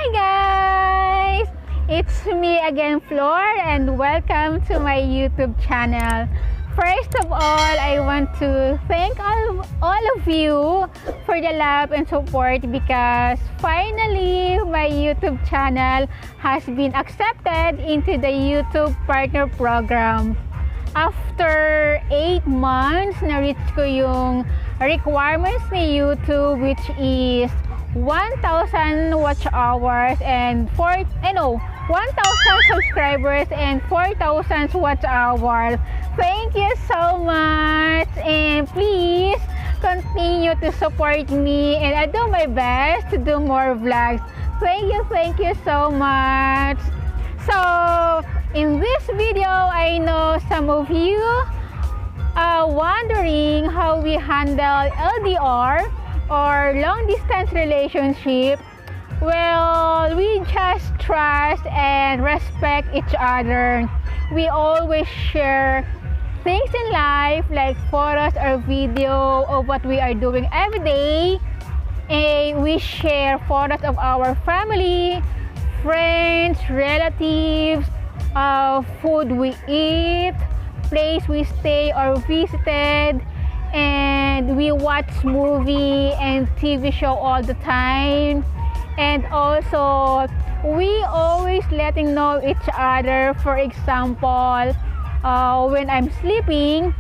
Hi guys! It's me again, Flor, and welcome to my YouTube channel. First of all, I want to thank all of you for the love and support because finally my YouTube channel has been accepted into the YouTube Partner Program. After 8 months, na-reach ko yung requirements ni YouTube, which is 1,000 watch hours and 1,000 subscribers and 4,000 watch hours. Thank you so much, and please continue to support me, and I do my best to do more vlogs. Thank you so much. So in this video, I know some of you are wondering how we handle LDR or long distance relationship. Well, we just trust and respect each other. We always share things in life like photos or video of what we are doing every day, and we share photos of our family, friends, relatives, food we eat, place we stay or visited, and we watch movie and TV show all the time. And also we always letting know each other. For example, when I'm sleeping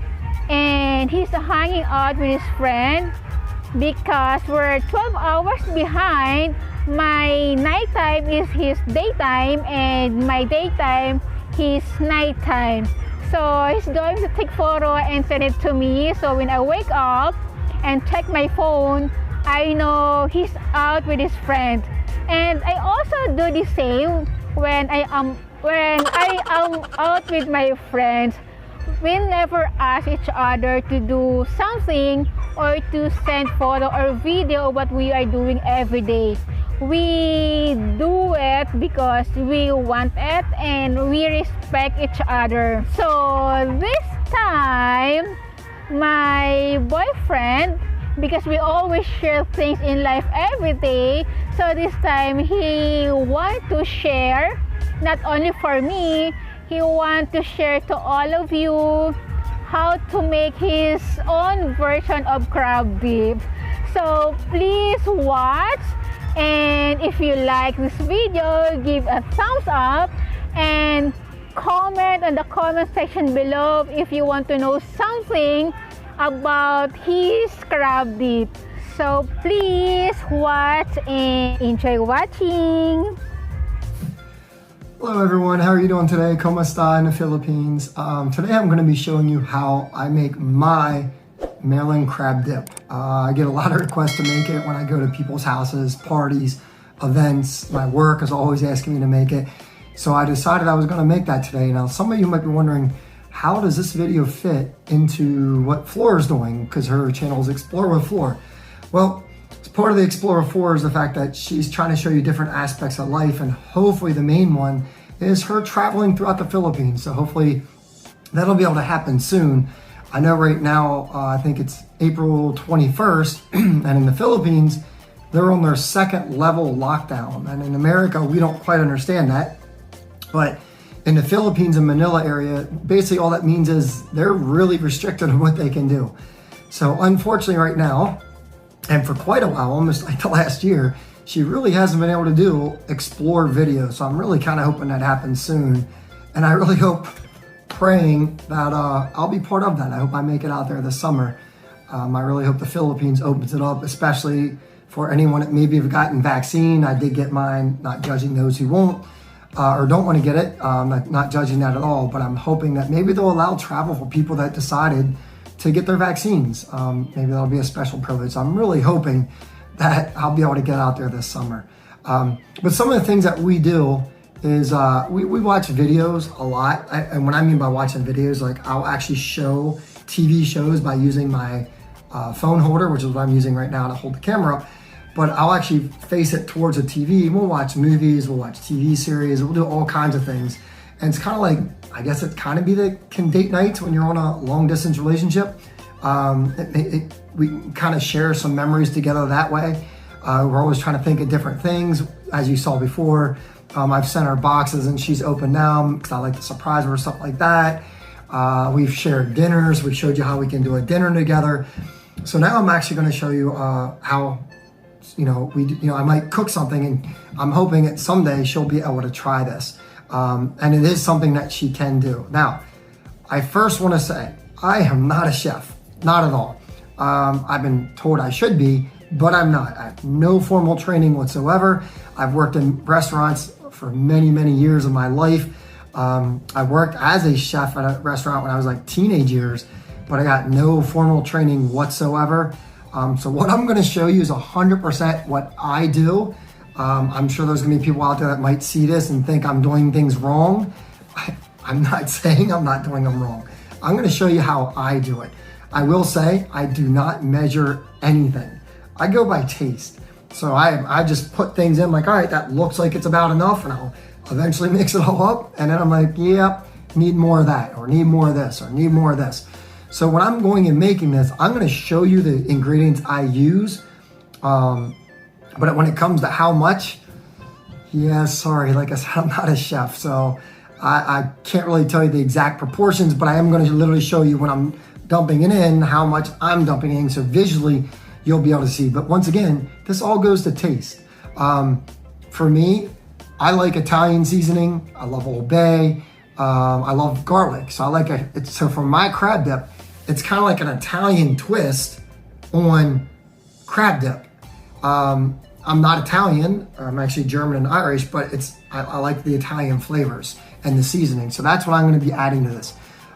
and he's hanging out with his friend, because we're 12 hours behind, my nighttime is his daytime and my daytime his nighttime. So he's going to take photo and send it to me, so when I wake up and check my phone, I know he's out with his friend. And I also do the same when I am out with my friends. We never ask each other to do something or to send photo or video of what we are doing every day. We do it because we want it and we respect each other. So this time, my boyfriend, because we always share things in life every day, so this time he want to share, not only for me, he want to share to all of you how to make his own version of crab dip. So please watch, and if you like this video, give a thumbs up and comment on the comment section below if you want to know something about his crab dip. So please watch and enjoy watching. Hello everyone, how are you doing today? ¿Cómo está in the Philippines? Today I'm going to be showing you how I make my Maryland crab dip. I get a lot of requests to make it when I go to people's houses, parties, events. My work is always asking me to make it. So I decided I was going to make that today. Now some of you might be wondering, how does this video fit into what Flor is doing? Because her channel is Explore with Flor. Well, it's part of the Explore with Flor is the fact that she's trying to show you different aspects of life, and hopefully the main one is her traveling throughout the Philippines. So hopefully that'll be able to happen soon. I know right now, I think it's April 21st, and in the Philippines, they're on their second level lockdown. And in America, we don't quite understand that. But in the Philippines and Manila area, basically all that means is they're really restricted on what they can do. So unfortunately right now, and for quite a while, almost like the last year, she really hasn't been able to do explore videos. So I'm really kind of hoping that happens soon. And I really hope, praying that I'll be part of that. I hope I make it out there this summer. I really hope the Philippines opens it up, especially for anyone that maybe have gotten vaccine. I did get mine, not judging those who won't. Or don't want to get it, not judging that at all, but I'm hoping that maybe they'll allow travel for people that decided to get their vaccines. Maybe that'll be a special privilege. So I'm really hoping that I'll be able to get out there this summer. But some of the things that we do is we watch videos a lot. And what I mean by watching videos, like I'll actually show TV shows by using my phone holder, which is what I'm using right now to hold the camera up. But I'll actually face it towards a TV. We'll watch movies, we'll watch TV series, we'll do all kinds of things. And it's kind of like, I guess it kind of can date nights when you're on a long distance relationship. We kind of share some memories together that way. We're always trying to think of different things. As you saw before, I've sent her boxes and she's opened them because I like to surprise her, stuff like that. We've shared dinners. We showed you how we can do a dinner together. So now I'm actually going to show you how, I might cook something, and I'm hoping that someday she'll be able to try this. And it is something that she can do. Now, I first want to say, I am not a chef, not at all. I've been told I should be, but I'm not. I have no formal training whatsoever. I've worked in restaurants for many, many years of my life. I worked as a chef at a restaurant when I was like teenage years, but I got no formal training whatsoever. So what I'm going to show you is 100% what I do. I'm sure there's going to be people out there that might see this and think I'm doing things wrong. I'm not saying I'm not doing them wrong. I'm going to show you how I do it. I will say I do not measure anything. I go by taste. So I just put things in like, all right, that looks like it's about enough, and I'll eventually mix it all up. And then I'm like, yep, need more of that, or need more of this, or need more of this. So when I'm going and making this, I'm going to show you the ingredients I use. But when it comes to how much, yeah, sorry, like I said, I'm not a chef. So I can't really tell you the exact proportions, but I am going to literally show you when I'm dumping it in, how much I'm dumping in. So visually, you'll be able to see. But once again, this all goes to taste. For me, I like Italian seasoning. I love Old Bay. I love garlic. So I like it. So for my crab dip, it's kind of like an Italian twist on crab dip. I'm not Italian. I'm actually German and Irish, but I like the Italian flavors and the seasoning. So that's what I'm going to be adding to this.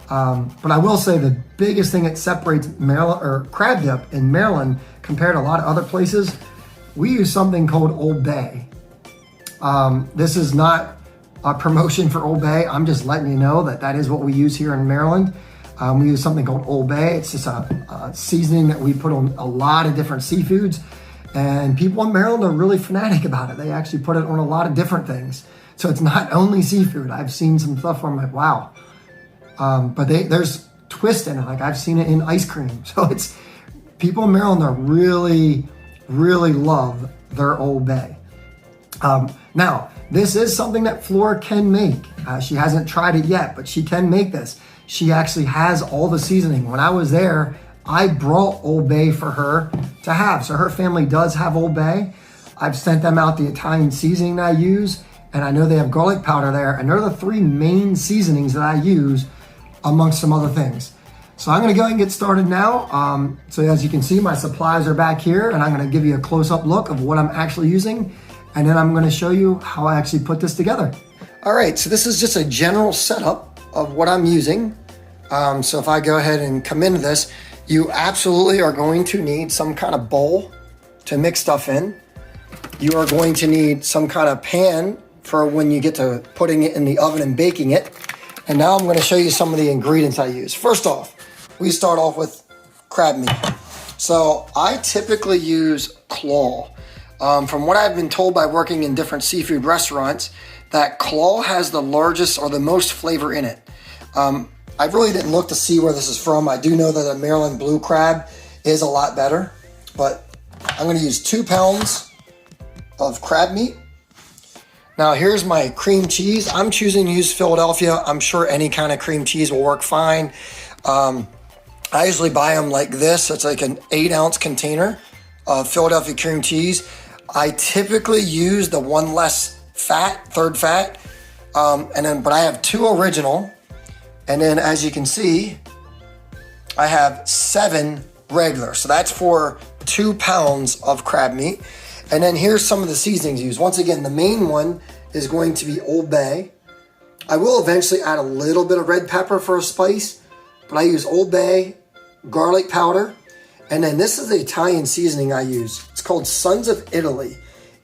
But I will say the biggest thing that separates Maryland or crab dip in Maryland compared to a lot of other places, we use something called Old Bay. This is not a promotion for Old Bay. I'm just letting you know that is what we use here in Maryland. We use something called Old Bay. It's just a seasoning that we put on a lot of different seafoods. And people in Maryland are really fanatic about it. They actually put it on a lot of different things. So it's not only seafood. I've seen some stuff where I'm like, wow. But there's twist in it. Like I've seen it in ice cream. So it's people in Maryland are really, really love their Old Bay. Now, this is something that Flor can make. She hasn't tried it yet, but she can make this. She actually has all the seasoning. When I was there, I brought Old Bay for her to have. So her family does have Old Bay. I've sent them out the Italian seasoning I use, and I know they have garlic powder there, and they're the three main seasonings that I use amongst some other things. So I'm gonna go ahead and get started now. So as you can see, my supplies are back here, and I'm gonna give you a close-up look of what I'm actually using, and then I'm gonna show you how I actually put this together. All right, so this is just a general setup of what I'm using. So if I go ahead and come into this, you absolutely are going to need some kind of bowl to mix stuff in. You are going to need some kind of pan for when you get to putting it in the oven and baking it. And now I'm going to show you some of the ingredients I use. First off, we start off with crab meat. So I typically use claw. From what I've been told by working in different seafood restaurants, that claw has the largest or the most flavor in it. I really didn't look to see where this is from. I do know that a Maryland blue crab is a lot better, but I'm going to use 2 pounds of crab meat. Now here's my cream cheese. I'm choosing to use Philadelphia. I'm sure any kind of cream cheese will work fine. I usually buy them like this. It's like an 8-ounce container of Philadelphia cream cheese. I typically use the one less fat, third fat, but I have 2 original. And then as you can see, I have 7 regular. So that's for 2 pounds of crab meat. And then here's some of the seasonings used. Once again, the main one is going to be Old Bay. I will eventually add a little bit of red pepper for a spice, but I use Old Bay, garlic powder, and then this is the Italian seasoning I use. It's called Sons of Italy.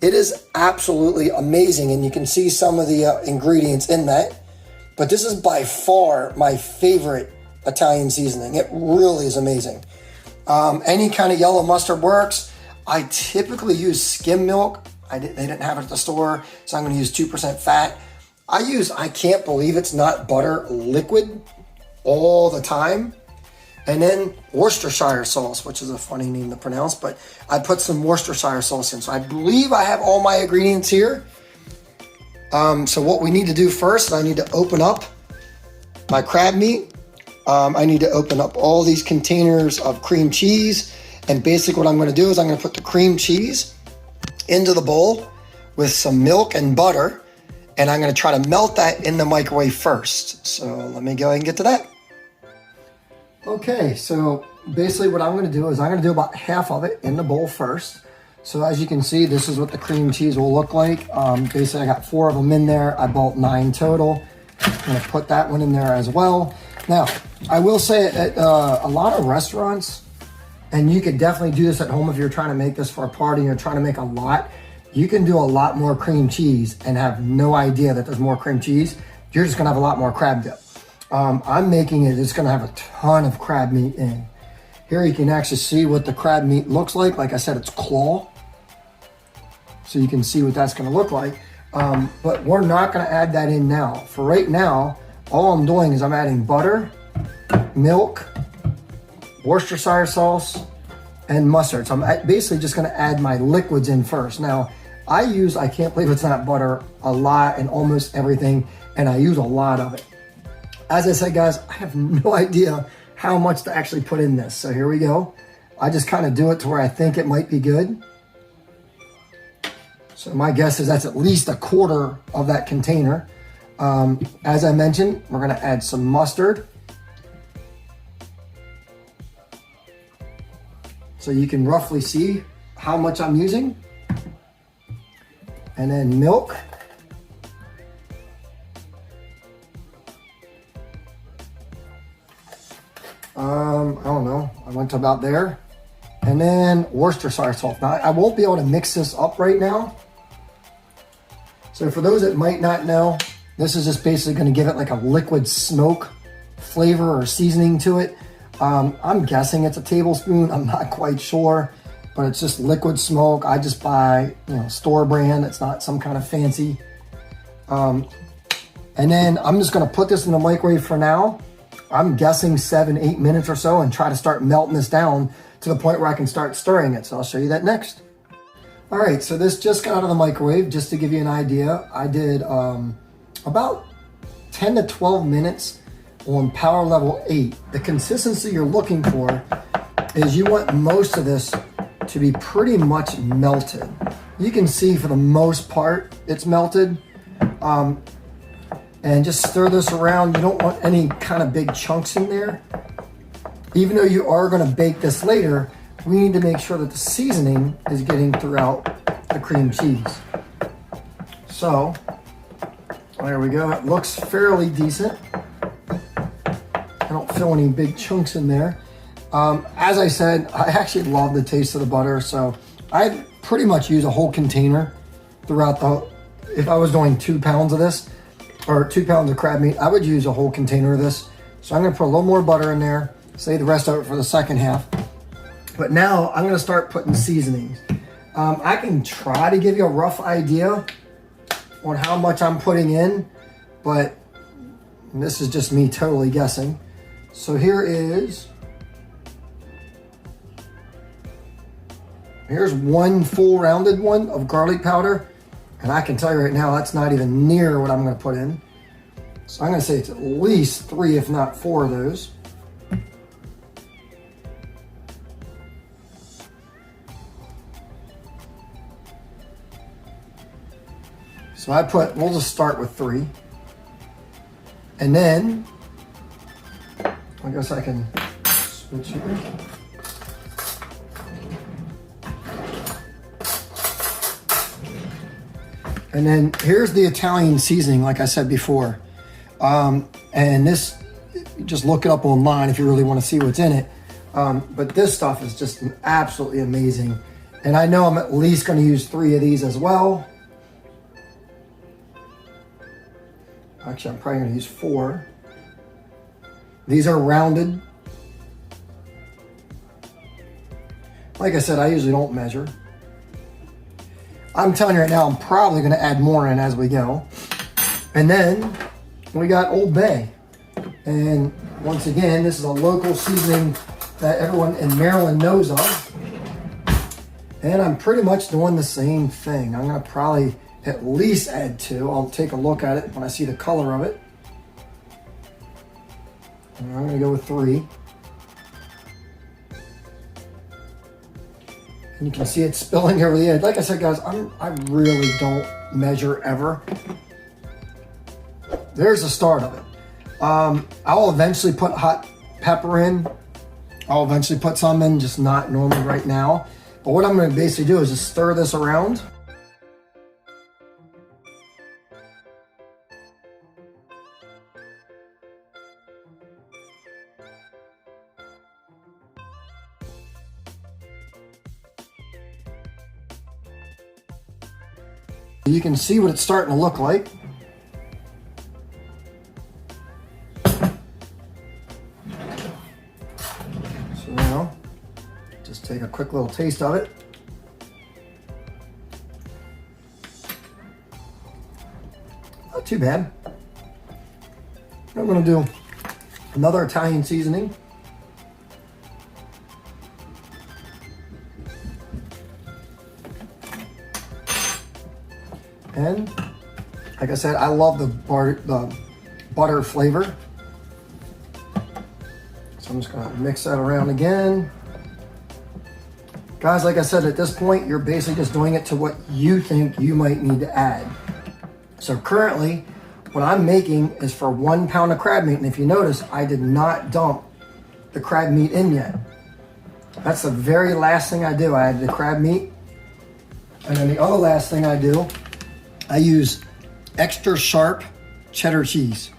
It is absolutely amazing, and you can see some of the ingredients in that. But this is by far my favorite Italian seasoning. It really is amazing. Any kind of yellow mustard works. I typically use skim milk. They didn't have it at the store, so I'm going to use 2% fat. I can't believe it's not butter liquid all the time. And then Worcestershire sauce, which is a funny name to pronounce, but I put some Worcestershire sauce in. So I believe I have all my ingredients here. So what we need to do first is I need to open up my crab meat. I need to open up all these containers of cream cheese. And basically what I'm going to do is I'm going to put the cream cheese into the bowl with some milk and butter. And I'm going to try to melt that in the microwave first. So let me go ahead and get to that. Okay, so basically what I'm going to do is I'm going to do about half of it in the bowl first. So as you can see, this is what the cream cheese will look like. Basically, I got 4 of them in there. I bought 9 total. I'm going to put that one in there as well. Now, I will say at a lot of restaurants, and you could definitely do this at home if you're trying to make this for a party and you're trying to make a lot, you can do a lot more cream cheese and have no idea that there's more cream cheese. You're just going to have a lot more crab dip. I'm making it, it's going to have a ton of crab meat in. Here you can actually see what the crab meat looks like. Like I said, it's claw. So you can see what that's going to look like. But we're not going to add that in now. For right now, all I'm doing is I'm adding butter, milk, Worcestershire sauce, and mustard. So I'm basically just going to add my liquids in first. Now, I can't believe it's not butter, a lot and almost everything, and I use a lot of it. As I said, guys, I have no idea how much to actually put in this. So here we go. I just kind of do it to where I think it might be good. So my guess is that's at least a quarter of that container. As I mentioned, we're going to add some mustard. So you can roughly see how much I'm using. And then milk. I don't know. I went to about there. And then Worcestershire sauce. Now, I won't be able to mix this up right now. So for those that might not know, this is just basically going to give it like a liquid smoke flavor or seasoning to it. I'm guessing it's a tablespoon. I'm not quite sure, but it's just liquid smoke. I just buy, store brand. It's not some kind of fancy. And then I'm just going to put this in the microwave for now. I'm guessing 7-8 minutes or so and try to start melting this down to the point where I can start stirring it. So I'll show you that next. All right, so this just got out of the microwave. Just to give you an idea, I did about 10 to 12 minutes on power level 8. The consistency you're looking for is you want most of this to be pretty much melted. You can see for the most part it's melted. And just stir this around. You don't want any kind of big chunks in there. Even though you are going to bake this later, we need to make sure that the seasoning is getting throughout the cream cheese. So, there we go. It looks fairly decent. I don't feel any big chunks in there. As I said, I actually love the taste of the butter, so I pretty much use a whole container throughout if I was doing 2 pounds of this, or 2 pounds of crab meat, I would use a whole container of this. So I'm going to put a little more butter in there, save the rest of it for the second half. But now I'm going to start putting seasonings. I can try to give you a rough idea on how much I'm putting in, but this is just me totally guessing. So here's 1 full rounded one of garlic powder. And I can tell you right now, that's not even near what I'm going to put in. So I'm going to say it's at least 3, if not 4 of those. So we'll just start with 3. And then, I guess I can switch here. And then here's the Italian seasoning, like I said before. And this, just look it up online if you really want to see what's in it. But this stuff is just absolutely amazing. And I know I'm at least going to use 3 of these as well. Actually, I'm probably going to use 4. These are rounded. Like I said, I usually don't measure. I'm telling you right now, I'm probably going to add more in as we go. And then we got Old Bay. And Once again, this is a local seasoning that everyone in Maryland knows of. And I'm pretty much doing the same thing. I'm gonna probably at least add 2. I'll take a look at it when I see the color of it. And I'm gonna go with 3. And you can see it spilling over the edge. Like I said, guys, I really don't measure ever. There's the start of it. I'll eventually put hot pepper in. I'll eventually put some in, just not normally right now. But what I'm going to basically do is just stir this around. You can see what it's starting to look like. So now, just take a quick little taste of it. Not too bad. I'm going to do another Italian seasoning. And like I said, I love the butter flavor. So I'm just gonna mix that around again. Guys, like I said, at this point, you're basically just doing it to what you think you might need to add. So currently, what I'm making is for 1 pound of crab meat. And if you notice, I did not dump the crab meat in yet. That's the very last thing I do. I add the crab meat. And then the other last thing I do, I use extra sharp cheddar cheese.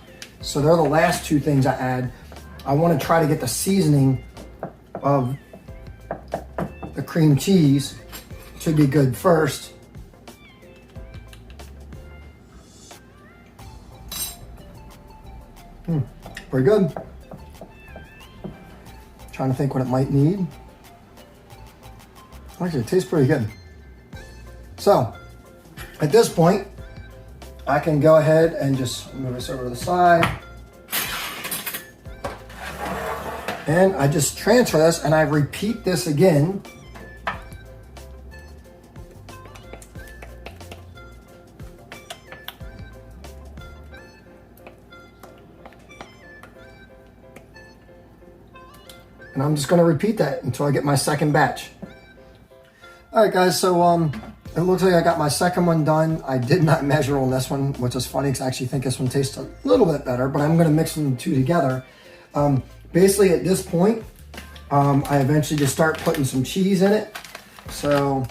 So they're the last 2 things I add. I want to try to get the seasoning of the cream cheese to be good first. Pretty good. Trying to think what it might need. Actually, it tastes pretty good. So, at this point, I can go ahead and just move this over to the side. And I just transfer this and I repeat this again. And I'm just gonna repeat that until I get my second batch. All right, guys, so it looks like I got my second one done. I did not measure on this one, which is funny because I actually think this one tastes a little bit better, but I'm gonna mix them 2 together. Basically at this point, I eventually just start putting some cheese in it. So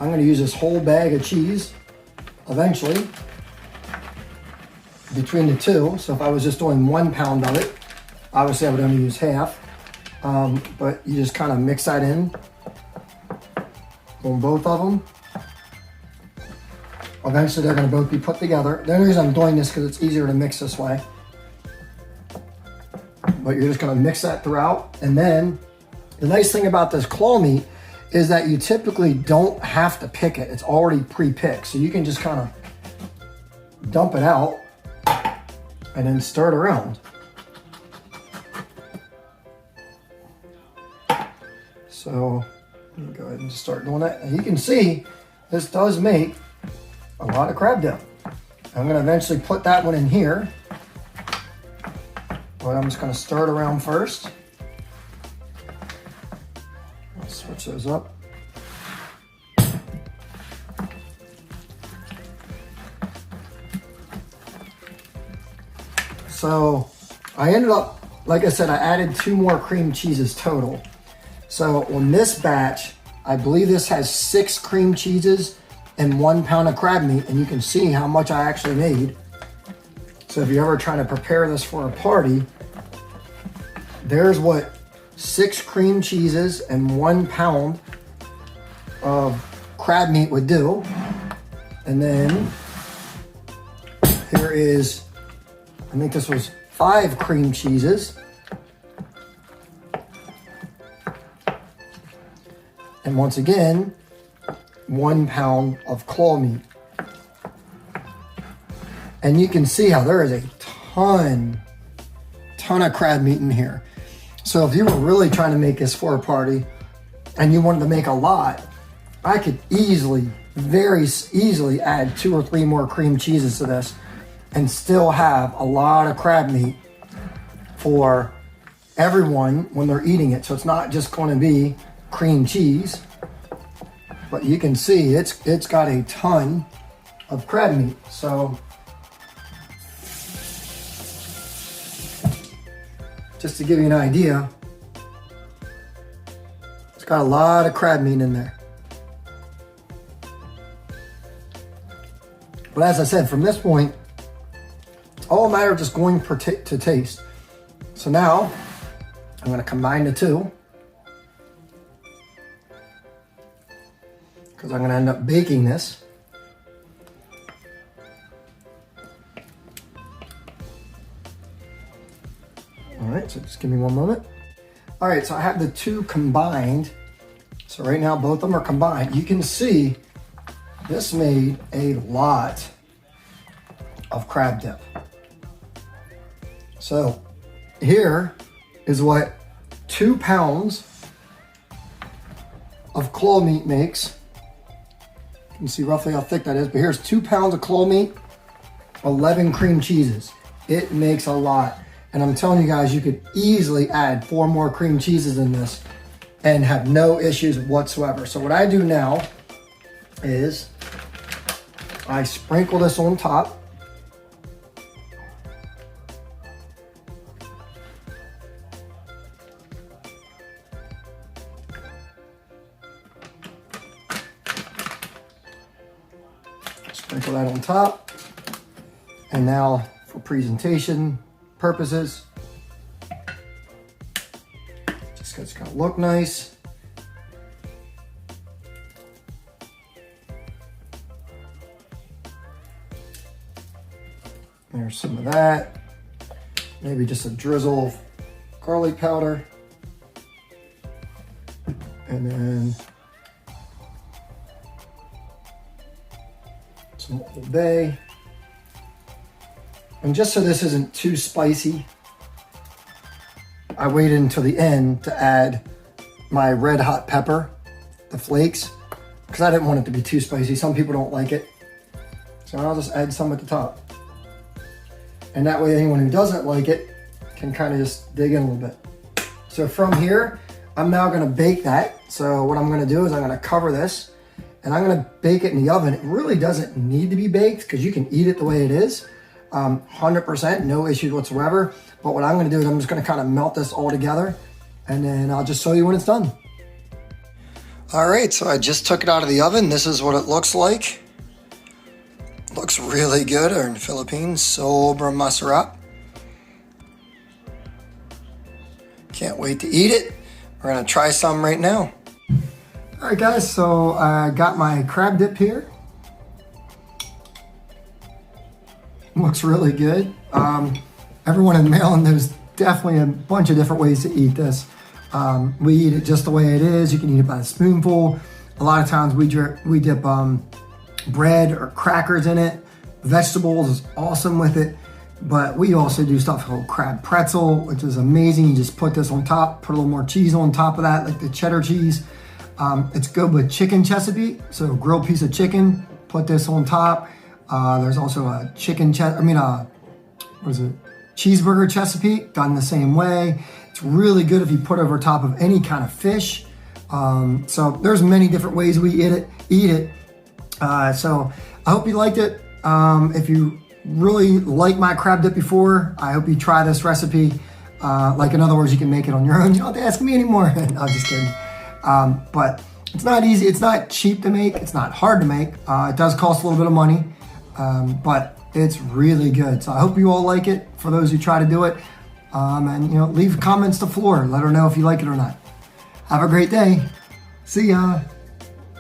I'm gonna use this whole bag of cheese eventually between the 2. So if I was just doing 1 pound of it, obviously I would only use half, but you just kind of mix that in on both of them. Eventually they're going to both be put together. The only reason I'm doing this because it's easier to mix this way. But you're just going to mix that throughout. And then the nice thing about this claw meat is that you typically don't have to pick it. It's already pre-picked. So you can just kind of dump it out and then stir it around. So let me go ahead and just start doing that. And you can see this does make a lot of crab dip. I'm going to eventually put that one in here. But I'm just going to stir it around first. Let's switch those up. So I ended up, like I said, I added 2 more cream cheeses total. So on this batch, I believe this has 6 cream cheeses and 1 pound of crab meat, and you can see how much I actually made. So if you're ever trying to prepare this for a party, there's what 6 cream cheeses and 1 pound of crab meat would do. And then here is, I think this was 5 cream cheeses. And once again, 1 pound of claw meat. And you can see how there is a ton ton of crab meat in here. So if you were really trying to make this for a party and you wanted to make a lot, I could easily, very easily add 2 or 3 more cream cheeses to this and still have a lot of crab meat for everyone when they're eating it. So it's not just going to be cream cheese, but you can see it's got a ton of crab meat. So just to give you an idea, it's got a lot of crab meat in there. But as I said, from this point, it's all a matter of just going to taste. So now I'm going to combine the two, because I'm going to end up baking this. All right, so just give me one moment. All right, so I have the two combined. So right now, both of them are combined. You can see this made a lot of crab dip. So here is what 2 pounds of claw meat makes. You can see roughly how thick that is, but here's 2 pounds of claw meat, 11 cream cheeses. It makes a lot. And I'm telling you guys, you could easily add 4 more cream cheeses in this and have no issues whatsoever. So what I do now is I sprinkle this on top. Sprinkle that on top. And now for presentation purposes, just because it's gonna look nice. There's some of that. Maybe just a drizzle of garlic powder. And then some Old Bay. And just so this isn't too spicy, I waited until the end to add my red hot pepper, the flakes, because I didn't want it to be too spicy. Some people don't like it. So I'll just add some at the top. And that way anyone who doesn't like it can kind of just dig in a little bit. So from here, I'm now gonna bake that. So what I'm gonna do is I'm gonna cover this and I'm gonna bake it in the oven. It really doesn't need to be baked because you can eat it the way it is. 100%, no issues whatsoever. But what I'm gonna do is I'm just gonna kind of melt this all together and then I'll just show you when it's done. All right, so I just took it out of the oven. This is what it looks like. Looks really good. Or in the Philippines, Sobra Masarap. Can't wait to eat it. We're gonna try some right now. All right guys, so I got my crab dip here. Looks really good. Everyone in Maryland, there's definitely a bunch of different ways to eat this. We eat it just the way it is. You can eat it by a spoonful. A lot of times we dip bread or crackers in it. Vegetables is awesome with it. But we also do stuff called crab pretzel, which is amazing. You just put this on top, put a little more cheese on top of that, like the cheddar cheese. It's good with chicken Chesapeake. So a grilled piece of chicken, put this on top. There's also a cheeseburger Chesapeake, done the same way. It's really good if you put over top of any kind of fish. So there's many different ways we eat it. So I hope you liked it. If you really like my crab dip before, I hope you try this recipe. Like in other words, you can make it on your own. You don't have to ask me anymore. No, I'm just kidding. But it's not easy. It's not cheap to make. It's not hard to make. It does cost a little bit of money. But it's really good. So I hope you all like it, for those who try to do it. And leave comments to Flor. Let her know if you like it or not. Have a great day. See ya.